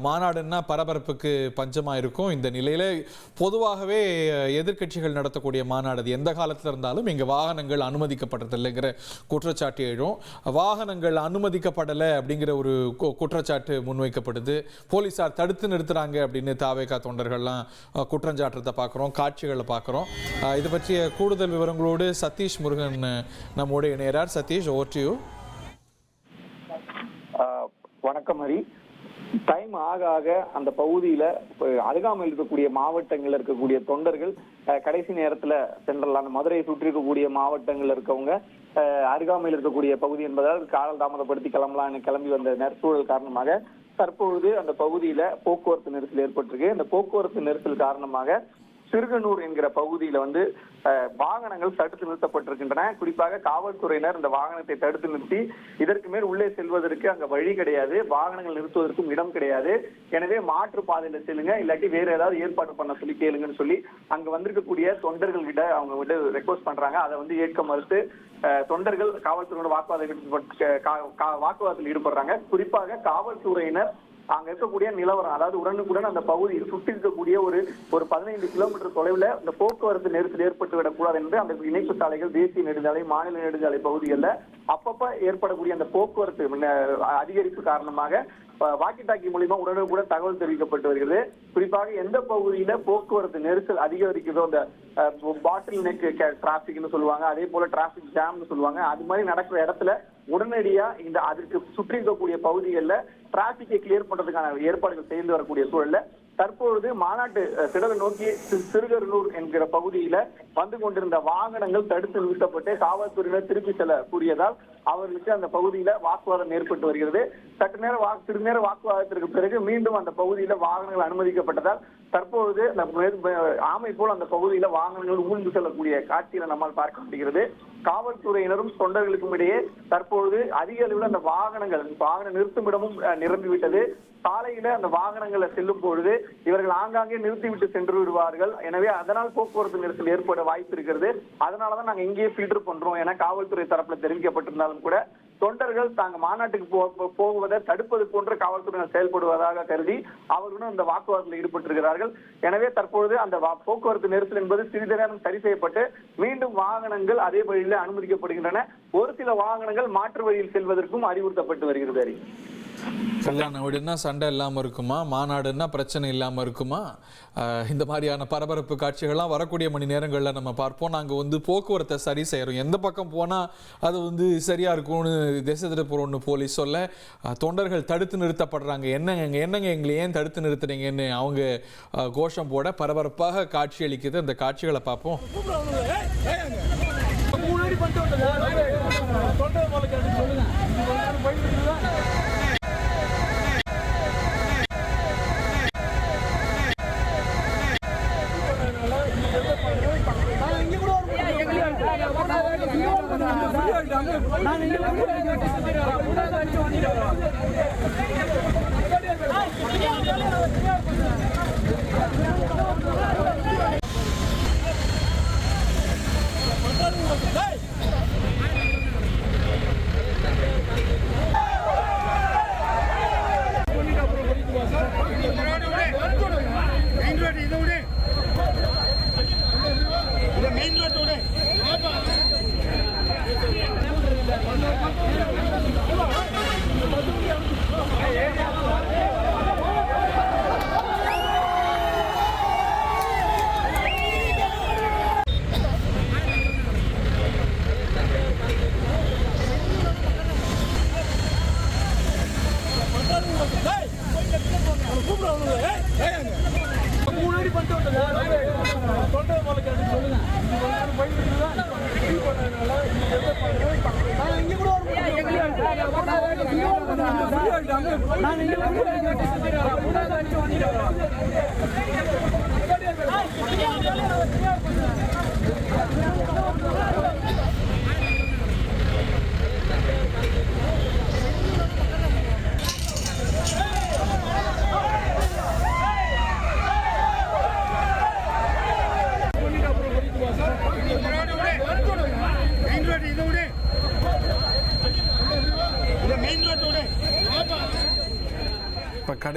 மாநாடுன்னா பரபரப்புக்கு பஞ்சமா இருக்கும். இந்த நிலையில பொதுவாகவே எதிர்க்கட்சிகள் நடத்தக்கூடிய மாநாடு அது எந்த காலத்துல இருந்தாலும் இங்க வாகனங்கள் அனுமதிக்கப்பட்டதில்லைங்கிற குற்றச்சாட்டு எழும். வாகனங்கள் அனுமதிக்கப்படலை அப்படிங்கிற ஒரு குற்றச்சாட்டு முன்வைக்கப்படுது. போலீசார் தடுத்து நிறுத்துறாங்க அப்படின்னு தாவேகா தொண்டர்கள்லாம் குற்றஞ்சாட்டத்தை பார்க்குறோம், காட்சிகளை பார்க்குறோம். இது பற்றிய கூடுதல் விவரங்களோடு சதீஷ் முருகன் நம்மோடு இணையறார். Satish, over to you. வணக்கம் ஹரி. டைம் ஆக ஆக அந்த பகுதியில அருகாமையில் இருக்கக்கூடிய மாவட்டங்கள்ல இருக்கக்கூடிய தொண்டர்கள் கடைசி நேரத்துல சென்றலாம். மதுரையை சுற்றி இருக்கக்கூடிய மாவட்டங்கள்ல இருக்கவங்க அருகாமையில் இருக்கக்கூடிய பகுதி என்பதால் காலம் தாமதப்படுத்தி கிளம்பலான்னு கிளம்பி வந்த சூழல் காரணமாக தற்பொழுது அந்த பகுதியில போக்குவரத்து நெரிசல் ஏற்பட்டிருக்கு. அந்த போக்குவரத்து நெரிசல் காரணமாக சிறுகனூர் என்கிற பகுதியில வாகனங்கள் தடுத்து நிறுத்தப்பட்டிருக்கின்றன. குறிப்பாக காவல்துறையினர் இந்த வாகனத்தை தடுத்து நிறுத்தி இதற்கு மேல் உள்ளே செல்வதற்கு அங்க வழி கிடையாது, வாகனங்கள் நிறுத்துவதற்கும் இடம் கிடையாது. எனவே மாற்று பாதையில செல்லுங்க, இல்லாட்டி வேற ஏதாவது ஏற்பாடு பண்ண சொல்லி கேளுங்கன்னு சொல்லி அங்க வந்திருக்கக்கூடிய தொண்டர்கள் கிட்ட அவங்க ரெக்வஸ்ட் பண்றாங்க. அதை ஏற்க மறுத்து தொண்டர்கள் காவல்துறையோட வாக்குவாதத்தில் ஈடுபடுறாங்க. குறிப்பாக காவல்துறையினர் அங்க இருக்கக்கூடிய நிலவரம், அதாவது உடனுக்குடன் அந்த பகுதியில் சுற்றி இருக்கக்கூடிய ஒரு 15 கிலோமீட்டர் தொலைவில் இந்த போக்குவரத்து நெரிசல் ஏற்பட்டு விடக்கூடாது என்று அந்த இணைப்பு சாலைகள், தேசிய நெடுஞ்சாலை, மாநில நெடுஞ்சாலை பகுதிகளில் அப்பப்ப ஏற்படக்கூடிய அந்த போக்குவரத்து அதிகரிப்பு காரணமாக வாக்கி டாக்கி மூலியமா உடனுக்குடன் தகவல் தெரிவிக்கப்பட்டு வருகிறது. குறிப்பாக எந்த பகுதியில போக்குவரத்து நெரிசல் அதிகரிக்கிறதோ, அந்த பாட்டில் நெக் டிராபிக்னு சொல்லுவாங்க, அதே போல டிராபிக் ஜாம்னு சொல்லுவாங்க, அது மாதிரி நடக்கிற இடத்துல உடனடியா இந்த அதற்கு சுற்றி இருக்கக்கூடிய பகுதிகளில் டிராபிக்கை கிளியர் பண்றதுக்கான ஏற்பாடுகள் செய்து வரக்கூடிய சூழல்ல தற்பொழுது மாநாட்டு திடலை நோக்கி சிறுகனூர் என்கிற பகுதியில வந்து கொண்டிருந்த வாகனங்கள் தடுத்து நிறுத்தப்பட்டு காவல்துறையினர் திருப்பி செல்ல கூறியதால் அவர்களுக்கு அந்த பகுதியில வாக்குவாதம் ஏற்பட்டு வருகிறது. சிறு நேர வாக்குவாதத்திற்கு பிறகு மீண்டும் அந்த பகுதியில வாகனங்கள் அனுமதிக்கப்பட்டதால் தற்பொழுது ஆமை போல் அந்த பகுதியில வாகனங்கள் ஊழ்ந்து செல்லக்கூடிய காட்சியில நம்மால் பார்க்க முடிகிறது. காவல்துறையினரும் தொண்டர்களுக்கும் இடையே தற்பொழுது அதிக அளவில் அந்த வாகன நிறுத்துமிடமும் நிரம்பிவிட்டது. சாலையில அந்த வாகனங்களை செல்லும் பொழுது இவர்கள் ஆங்காங்கே நிறுத்திவிட்டு சென்று விடுவார்கள். எனவே அதனால் போக்குவரத்து நெரிசல் ஏற்பட வாய்ப்பு இருக்கிறது. அதனாலதான் நாங்க இங்கேயே ஃபில்டர் பண்றோம் என காவல்துறை தரப்புல தெரிவிக்கப்பட்டிருந்தாலும் கூட தொண்டர்கள் தாங்க மாநாட்டுக்கு போவதை தடுப்பது போன்ற காவல்துறையினர் செயல்படுவதாக கருதி அவர்களும் அந்த வாக்குவாதத்தில் ஈடுபட்டிருக்கிறார்கள். எனவே தற்பொழுது அந்த போக்குவரத்து நெரிசல் என்பது சிறிது நேரம் சரி செய்யப்பட்டு மீண்டும் வாகனங்கள் அதே வழியில் அனுமதிக்கப்படுகின்றன. ஒரு சில வாகனங்கள் மாற்று வழியில் செல்வதற்கும் அறிவுறுத்தப்பட்டு வருகிறது. கல்யாண வீடுன்னா சண்டை இல்லாமல் இருக்குமா, மாநாடுன்னா பிரச்சனை இல்லாமல் இருக்குமா? இந்த மாதிரியான பரபரப்பு காட்சிகள்லாம் வரக்கூடிய மணி நேரங்களில் நம்ம பார்ப்போம். நாங்கள் போக்குவரத்தை சரி செய்கிறோம், எந்த பக்கம் போனால் அது சரியாக இருக்கும்னு திசை திருப்புறோம்னு போலீஸ் சொல்ல தொண்டர்கள் தடுத்து நிறுத்தப்படுறாங்க. என்னங்க எங்களை ஏன் தடுத்து நிறுத்துறீங்கன்னு அவங்க கோஷம் போட பரபரப்பாக காட்சி அளிக்குது. அந்த காட்சிகளை பார்ப்போம்.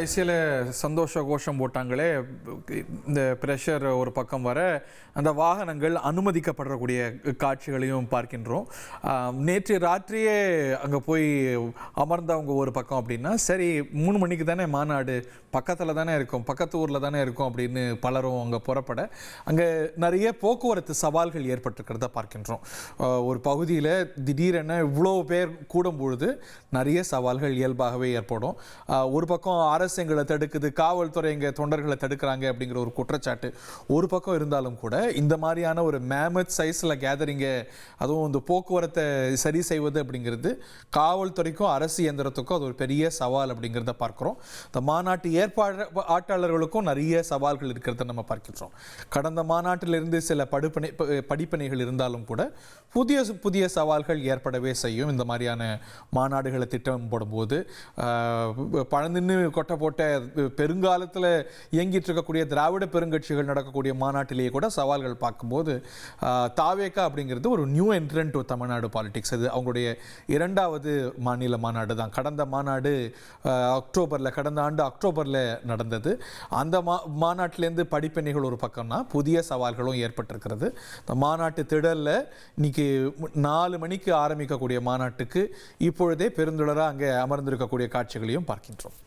கடைசியில் சந்தோஷ கோஷம் போட்டாங்களே, இந்த ப்ரெஷர் ஒரு பக்கம் வர அந்த வாகனங்கள் அனுமதிக்கப்படக்கூடிய காட்சிகளையும் பார்க்கின்றோம். நேற்று ராத்திரியே அங்கே போய் அமர்ந்தவங்க ஒரு பக்கம் அப்படின்னா, சரி 3 மணிக்கு தானே மாநாடு, பக்கத்தில் தானே இருக்கும், பக்கத்து ஊரில் தானே இருக்கும் அப்படின்னு பலரும் அங்கே புறப்பட அங்கே நிறைய போக்குவரத்து சவால்கள் ஏற்பட்டிருக்கிறத பார்க்கின்றோம். ஒரு பகுதியில் திடீரென இவ்வளோ பேர் கூடும் பொழுது நிறைய சவால்கள் இயல்பாகவே ஏற்படும். ஒரு பக்கம் அரசு எங்களை தடுக்குது, காவல்துறை எங்கள் தொண்டர்களை தடுக்கிறாங்க அப்படிங்கிற ஒரு குற்றச்சாட்டு ஒரு பக்கம் இருந்தாலும் கூட, இந்த மாதிரியான ஒரு மேமத் சைஸில் கேதரிங்கை, அதுவும் இந்த போக்குவரத்தை சரி செய்வது அப்படிங்கிறது காவல்துறைக்கும் அரசு இயந்திரத்துக்கும் அது ஒரு பெரிய சவால் அப்படிங்கிறத பார்க்குறோம். இந்த மாநாட்டு ஆட்டாளர்களுக்கும் நிறைய சவால்கள் இருக்கிறத நம்ம பார்க்கிறோம். கடந்த மாநாட்டிலிருந்து சில படிப்பனைகள் இருந்தாலும் கூட புதிய சவால்கள் ஏற்படவே செய்யும். இந்த மாதிரியான மாநாடுகளை திட்டம் போடும்போது பழந்தின்னு கொட்டை போட்ட பெருங்காலத்தில் இயங்கிட்டு இருக்கக்கூடிய திராவிட பெருங்கட்சிகள் நடக்கக்கூடிய மாநாட்டிலேயே கூட சவால்கள் பார்க்கும்போது தாவேகா அப்படிங்கிறது ஒரு new entrant to Tamil Nadu politics. அது அவங்களுடைய 2வது மாநில மாநாடு தான். கடந்த மாநாடு கடந்த ஆண்டு அக்டோபரில் நடந்தது. அந்த மாநாட்டிலேருந்து படிப்பணிகள் ஒரு பக்கம்னா புதிய சவால்களும் ஏற்பட்டிருக்கிறது. இந்த மாநாட்டு திடலில் இன்னைக்கு 4 மணிக்கு ஆரம்பிக்கக்கூடிய மாநாட்டுக்கு இப்பொழுதே பெருந்தொடராக அங்கே அமர்ந்திருக்கக்கூடிய காட்சிகளையும் பார்க்கின்றோம்.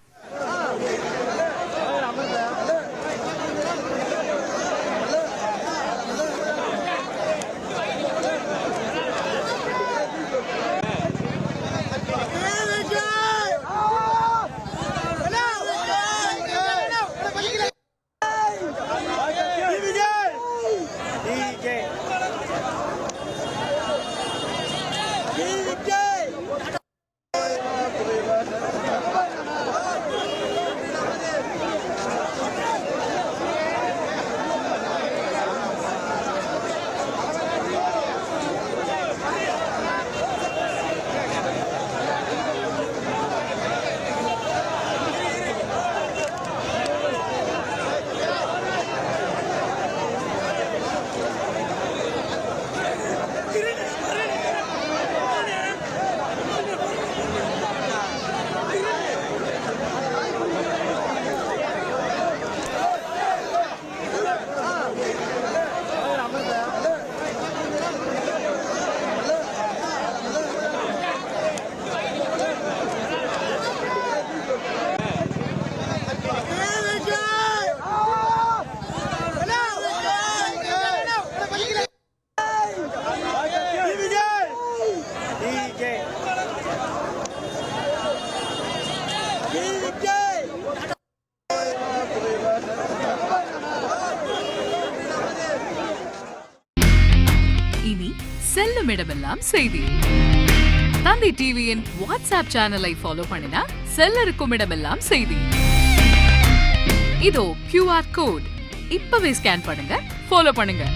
இனி செல்லும் இடமெல்லாம் செய்தி. தந்தி டிவியின் வாட்ஸ்அப் சேனலை ஃபாலோ பண்ணினா செல்லருக்கும் இடமெல்லாம் செய்தி. இதோ QR கோட், இப்பவே ஸ்கேன் பண்ணுங்க, ஃபாலோ பண்ணுங்க.